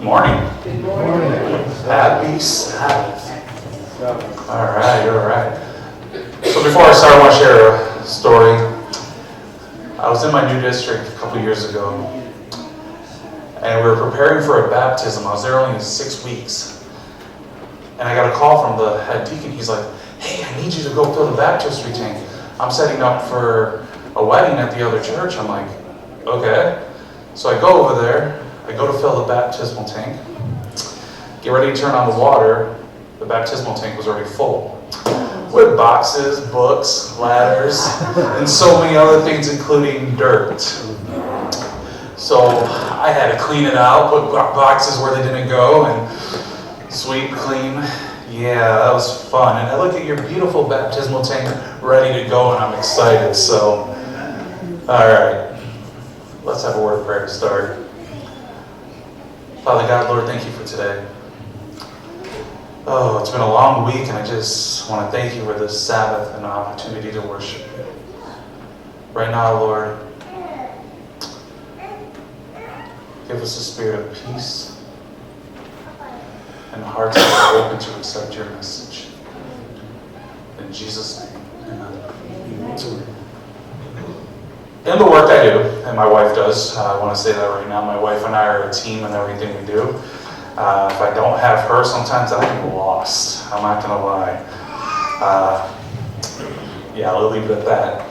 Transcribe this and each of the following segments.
Morning. Good morning. Happy Sabbath. All right. So before I start, I want to share a story. I was in my new district a couple years ago, and we were preparing for a baptism. I was there only 6 weeks, and I got a call from the head deacon. He's like, "Hey, I need you to go fill the baptistry tank. I'm setting up for a wedding at the other church." I'm like, "Okay." So I go over there. I go to fill the baptismal tank. Get ready to turn on the water. The baptismal tank was already full with boxes, books, ladders, and so many other things, including dirt. So I had to clean it out, put boxes where they didn't go, and sweep, clean. Yeah, that was fun. And I look at your beautiful baptismal tank ready to go, and I'm excited. So, all right, let's have a word of prayer to start. Father God, Lord, thank you for today. Oh, it's been a long week, and I just want to thank you for this Sabbath and the opportunity to worship you. Right now, Lord, give us a spirit of peace and hearts that are open to accept your message. In Jesus' name, amen. In the work I do, and my wife does, I want to say that right now, my wife and I are a team in everything we do. If I don't have her, sometimes I'm lost. I'm not going to lie. Yeah, I'll leave it at that.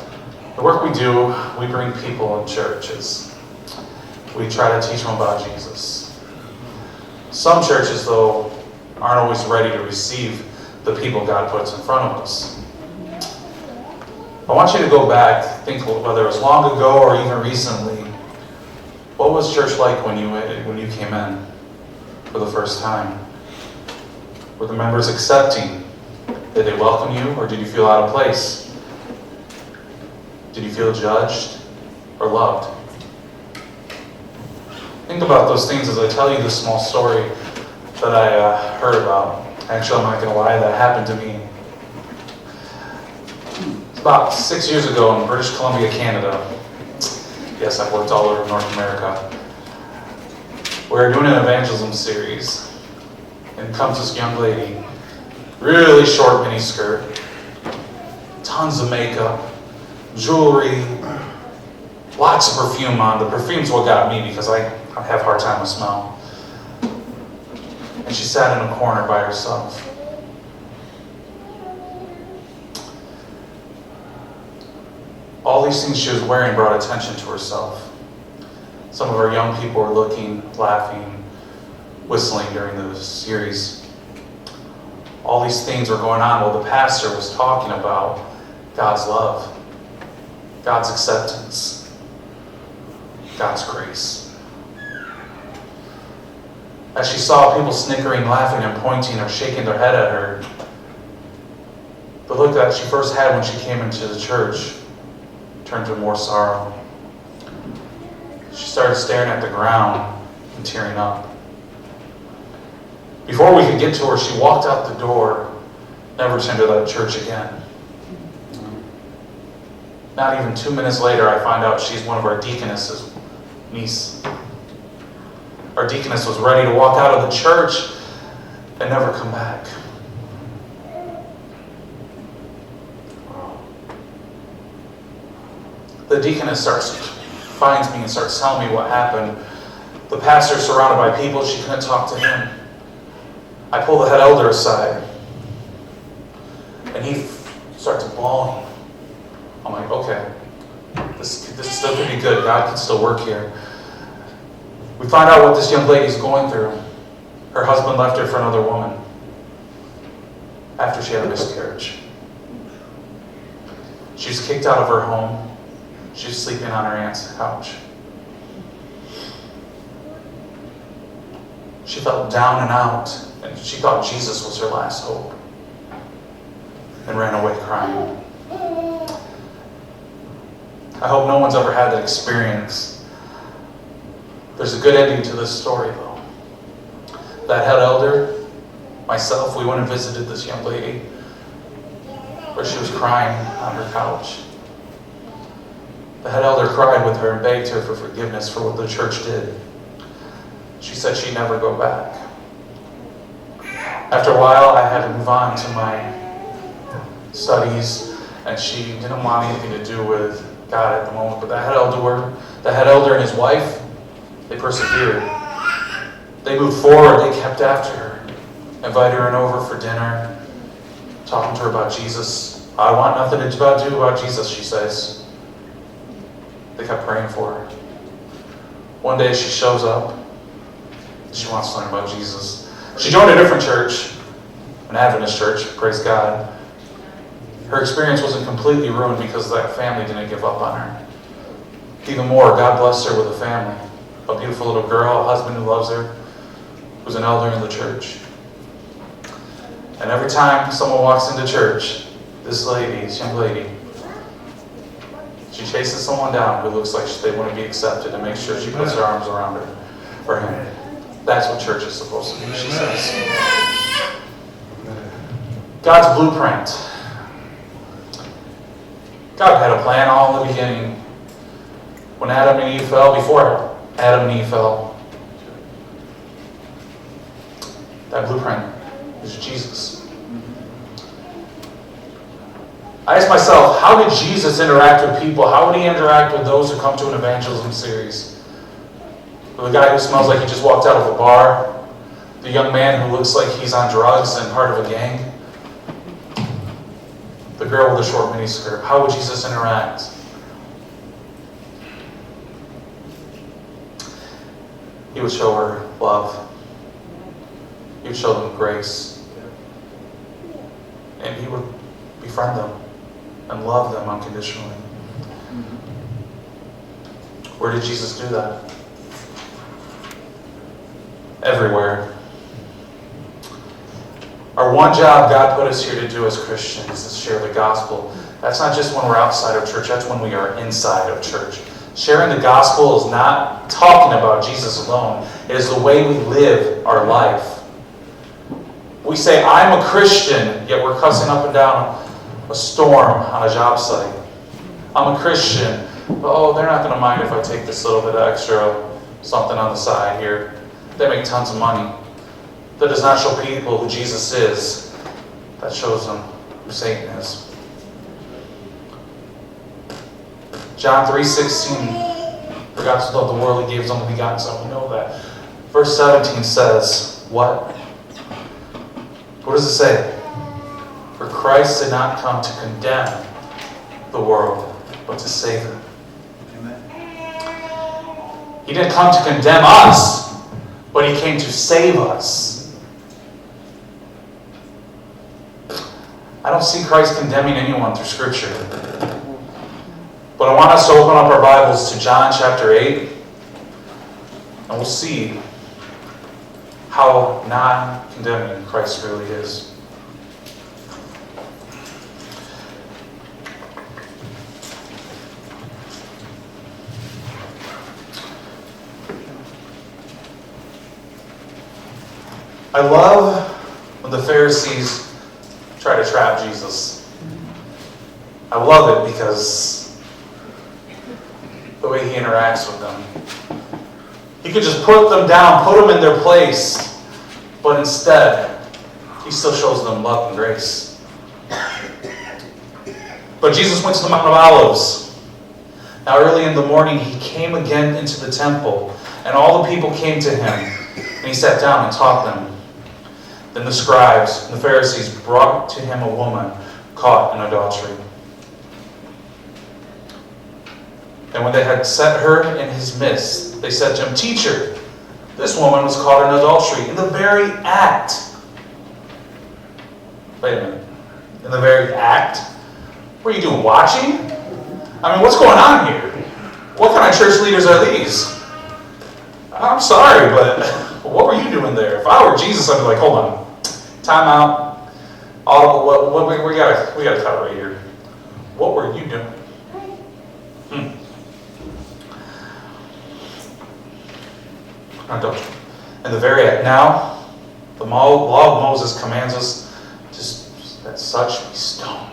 The work we do, we bring people in churches. We try to teach them about Jesus. Some churches, though, aren't always ready to receive the people God puts in front of us. I want you to go back, think whether it was long ago or even recently. What was church like when you came in for the first time? Were the members accepting? Did they welcome you, or did you feel out of place? Did you feel judged or loved? Think about those things as I tell you this small story that I heard about. Actually, I'm not going to lie, that happened to me. About 6 years ago in British Columbia, Canada. Yes, I've worked all over North America. We're doing an evangelism series, and comes this young lady, really short mini skirt, tons of makeup, jewelry, lots of perfume on. The perfume's what got me because I have a hard time with smell. And she sat in a corner by herself. All these things she was wearing brought attention to herself. Some of our young people were looking, laughing, whistling during the series. All these things were going on while the pastor was talking about God's love, God's acceptance, God's grace. As she saw people snickering, laughing, and pointing or shaking their head at her, the look that she first had when she came into the church turned to more sorrow. She started staring at the ground and tearing up. Before we could get to her, she walked out the door, never to enter that church again. Not even 2 minutes later, I find out she's one of our deaconess's niece. Our deaconess was ready to walk out of the church and never come back. The deaconess finds me and starts telling me what happened. The pastor surrounded by people, she couldn't talk to him. I pull the head elder aside, and he starts bawling. I'm like, okay, this still could be good. God can still work here. We find out what this young lady's going through. Her husband left her for another woman after she had a miscarriage. She's kicked out of her home. She's sleeping on her aunt's couch. She felt down and out, and she thought Jesus was her last hope, and ran away crying. I hope no one's ever had that experience. There's a good ending to this story, though. That head elder, myself, we went and visited this young lady where she was crying on her couch. The head elder cried with her and begged her for forgiveness for what the church did. she said she'd never go back. After a while, I had to move on to my studies, and she didn't want anything to do with God at the moment. But the head elder and his wife, they persevered. They moved forward. They kept after her, invited her over for dinner, talking to her about Jesus. I want nothing to do about Jesus, she says. They kept praying for her. One day she shows up. She wants to learn about Jesus. She joined a different church, an Adventist church, praise God. Her experience wasn't completely ruined because that family didn't give up on her. Even more, God blessed her with a family. A beautiful little girl, a husband who loves her, who's an elder in the church. And every time someone walks into church, this young lady, she chases someone down who looks like they want to be accepted and makes sure she puts her arms around her or him. That's what church is supposed to be, she says. God's blueprint. God had a plan all in the beginning. When Adam and Eve fell, before Adam and Eve fell, that blueprint is Jesus. I asked myself, how did Jesus interact with people? How would he interact with those who come to an evangelism series? The guy who smells like he just walked out of a bar, the young man who looks like he's on drugs and part of a gang, the girl with the short miniskirt. How would Jesus interact? He would show her love. He would show them grace. And he would befriend them and love them unconditionally. Where did Jesus do that? Everywhere. Our one job God put us here to do as Christians is share the gospel. That's not just when we're outside of church, that's when we are inside of church. Sharing the gospel is not talking about Jesus alone. It is the way we live our life. We say, I'm a Christian, yet we're cussing up and down a storm on a job site. I'm a Christian, but they're not going to mind if I take this little bit of extra something on the side here. They make tons of money. That does not show people who Jesus is. That shows them who Satan is. John 3:16, for God so loved the world, he gave his only begotten Son. We know that. Verse 17 says, what? What does it say? For Christ did not come to condemn the world, but to save it. Amen. He didn't come to condemn us, but he came to save us. I don't see Christ condemning anyone through Scripture. But I want us to open up our Bibles to John chapter 8, and we'll see how non-condemning Christ really is. I love when the Pharisees try to trap Jesus. I love it because the way he interacts with them. He could just put them down, put them in their place, but instead, he still shows them love and grace. But Jesus went to the Mount of Olives. Now early in the morning, he came again into the temple, and all the people came to him, and he sat down and taught them. Then the scribes and the Pharisees brought to him a woman caught in adultery. And when they had set her in his midst, they said to him, Teacher, this woman was caught in adultery in the very act. Wait a minute. In the very act? What are you doing, watching? I mean, what's going on here? What kind of church leaders are these? I'm sorry, but what were you doing there? If I were Jesus, I'd be like, hold on. Time out. Audible, we gotta cut right here. What were you doing? Adultery. And the very act. Now, the law of Moses commands us that such be stoned.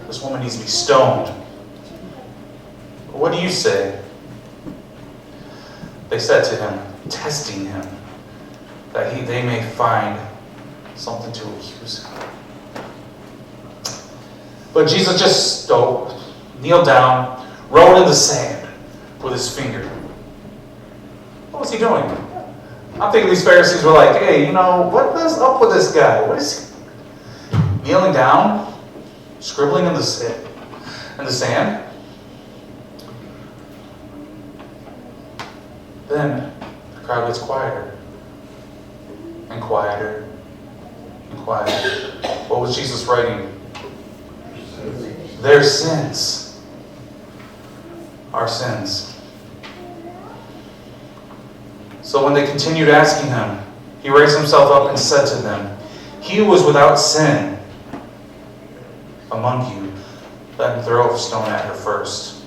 This woman needs to be stoned. What do you say? They said to him, testing him, that they may find something to accuse him. But Jesus just kneeled down, wrote in the sand with his finger. What was he doing? I'm thinking these Pharisees were like, hey, what is up with this guy? What is he? Kneeling down, scribbling in the sand. Then the crowd gets quieter and quieter and quieter. What was Jesus writing? Their sins. Our sins. So when they continued asking him, he raised himself up and said to them, he who was without sin among you, let him throw a stone at her first.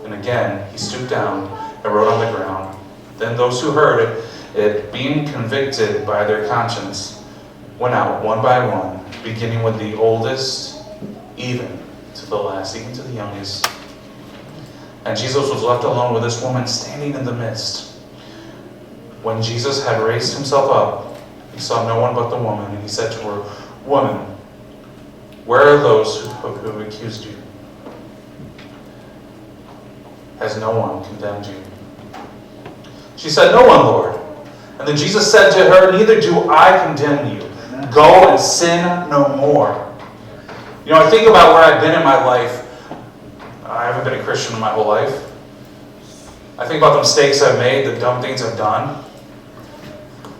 And again, he stooped down and wrote on the ground. Then those who heard it, being convicted by their conscience, went out one by one, beginning with the oldest, even to the last, even to the youngest. And Jesus was left alone with this woman standing in the midst. When Jesus had raised himself up, he saw no one but the woman, and he said to her, Woman, where are those who accused you? Has no one condemned you? She said, No one, Lord. And then Jesus said to her, Neither do I condemn you. Go and sin no more. I think about where I've been in my life. I haven't been a Christian my whole life. I think about the mistakes I've made, the dumb things I've done.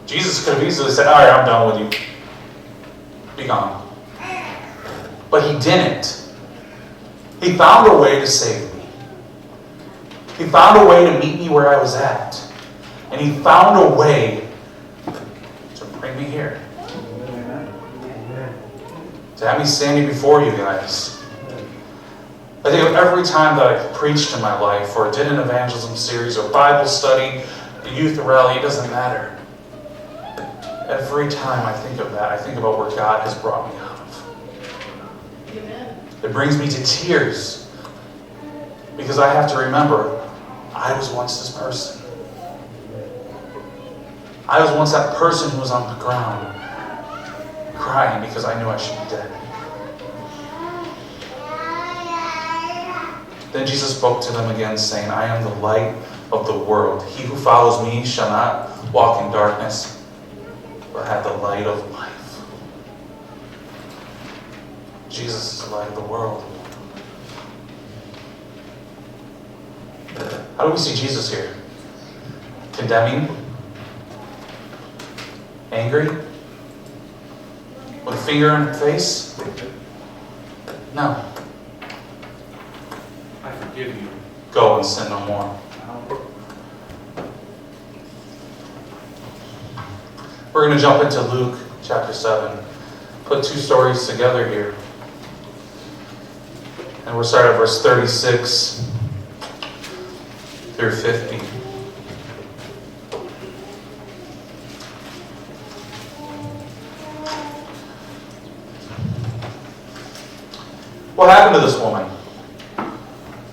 Jesus could have easily said, all right, I'm done with you. Be gone. But he didn't. He found a way to save me. He found a way to meet me where I was at. And he found a way to bring me here. To have me standing before you guys. I think of every time that I preached in my life, or did an evangelism series, or Bible study, a youth rally, it doesn't matter. Every time I think of that, I think about where God has brought me out of. Amen. It brings me to tears. Because I have to remember, I was once this person. I was once that person who was on the ground, crying because I knew I should be dead. Then Jesus spoke to them again, saying, I am the light of the world. He who follows me shall not walk in darkness, but have the light of life. Jesus is the light of the world. How do we see Jesus here? Condemning? Angry? With a finger in the face? No. I forgive you. Go and sin no more. We're going to jump into Luke chapter 7. Put two stories together here. And we'll start at verse 36 through 50. What happened to this woman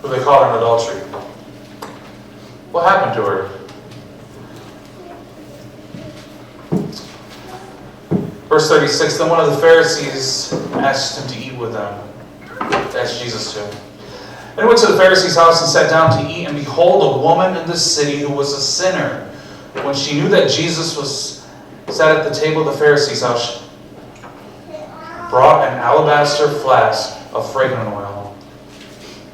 who they caught in adultery? What happened to her? Verse 36, then one of the Pharisees asked him to eat with them. Asked Jesus to. And he went to the Pharisee's house and sat down to eat, and behold, a woman in the city who was a sinner. When she knew that Jesus was sat at the table of the Pharisee's house, brought an alabaster flask of fragrant oil,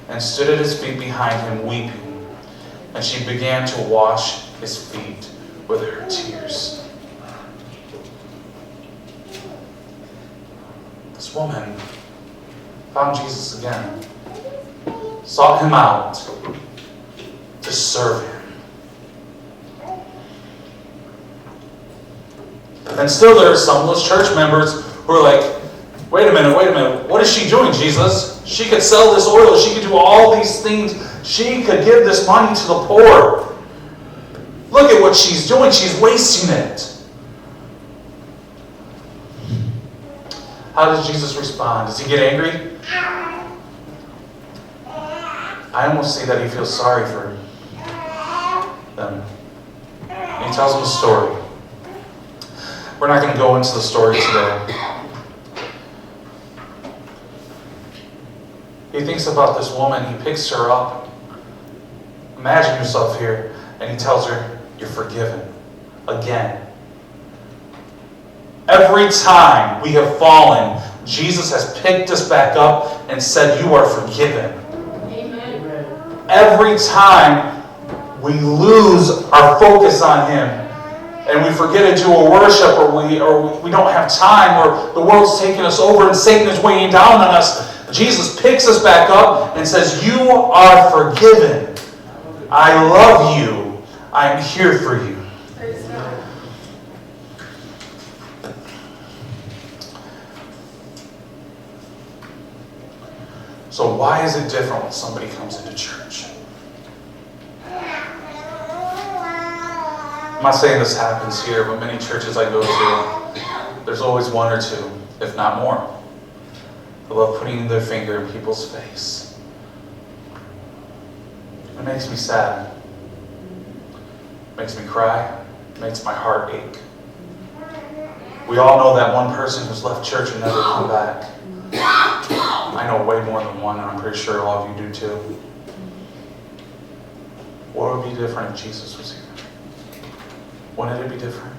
and stood at his feet behind him, weeping. And she began to wash his feet with her tears. This woman found Jesus again, sought him out to serve him. And still there are some of those church members who are like, wait a minute, what is she doing, Jesus? She could sell this oil, she could do all these things, she could give this money to the poor. Look at what she's doing, she's wasting it. How does Jesus respond? Does he get angry? I almost see that he feels sorry for them. And he tells him a story. We're not going to go into the story today. He thinks about this woman. He picks her up. Imagine yourself here. And he tells her, you're forgiven. Again. Every time we have fallen, Jesus has picked us back up and said, you are forgiven. Amen. Every time we lose our focus on Him and we forget to do a worship, or we don't have time, or the world's taking us over and Satan is weighing down on us, Jesus picks us back up and says, you are forgiven. I love you. I am here for you. So why is it different when somebody comes into church? I'm not saying this happens here, but many churches I go to, there's always one or two, if not more. They love putting their finger in people's face. It makes me sad. It makes me cry. It makes my heart ache. We all know that one person who's left church and never come back. I know way more than one, and I'm pretty sure all of you do too. What would be different if Jesus was here? Wouldn't it be different?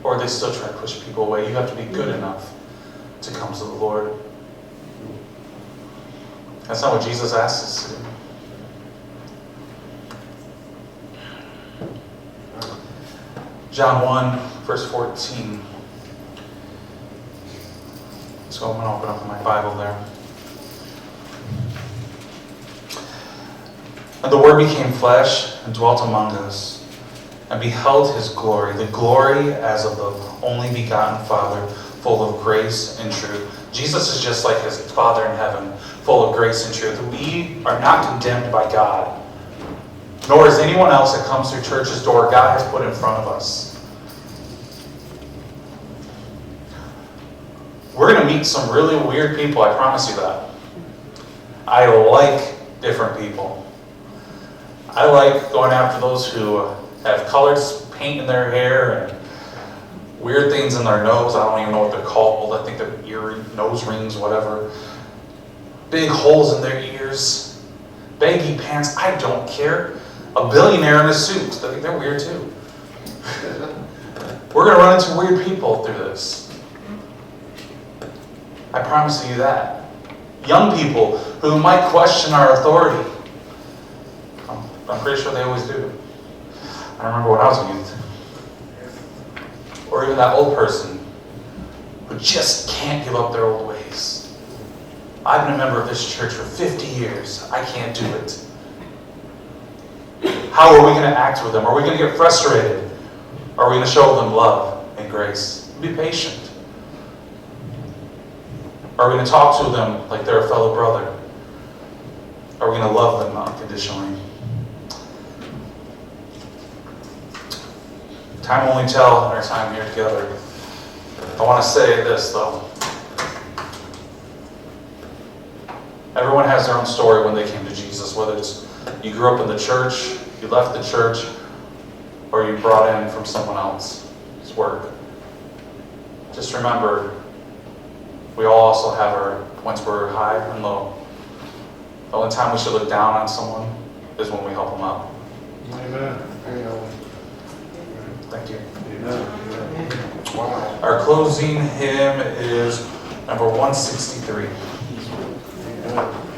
Or they still try to push people away? You have to be good enough to come to the Lord. That's not what Jesus asks us to do. John 1, verse 14. So I'm going to open up my Bible there. And the Word became flesh and dwelt among us, and beheld His glory, the glory as of the only begotten Father, full of grace and truth. Jesus is just like His Father in heaven, full of grace and truth. We are not condemned by God, nor is anyone else that comes through church's door God has put in front of us. We're going to meet some really weird people, I promise you that. I like different people. I like going after those who have colored paint in their hair and weird things in their nose. I don't even know what they're called. I think they're nose rings, whatever. Big holes in their ears. Baggy pants. I don't care. A billionaire in a suit. I think they're weird too. We're going to run into weird people through this. I promise you that. Young people who might question our authority. I'm pretty sure they always do. I remember when I was a youth. Or even that old person who just can't give up their old ways. I've been a member of this church for 50 years. I can't do it. How are we going to act with them? Are we going to get frustrated? Are we going to show them love and grace? Be patient. Are we going to talk to them like they're a fellow brother? Are we going to love them unconditionally? Time will only tell in our time here together. I want to say this, though. Everyone has their own story when they came to Jesus, whether it's you grew up in the church, you left the church, or you brought in from someone else's work. Just remember, we all also have our points where we're high and low. The only time we should look down on someone is when we help them out. Amen. Thank you. Amen. Wow. Our closing hymn is number 163. Amen.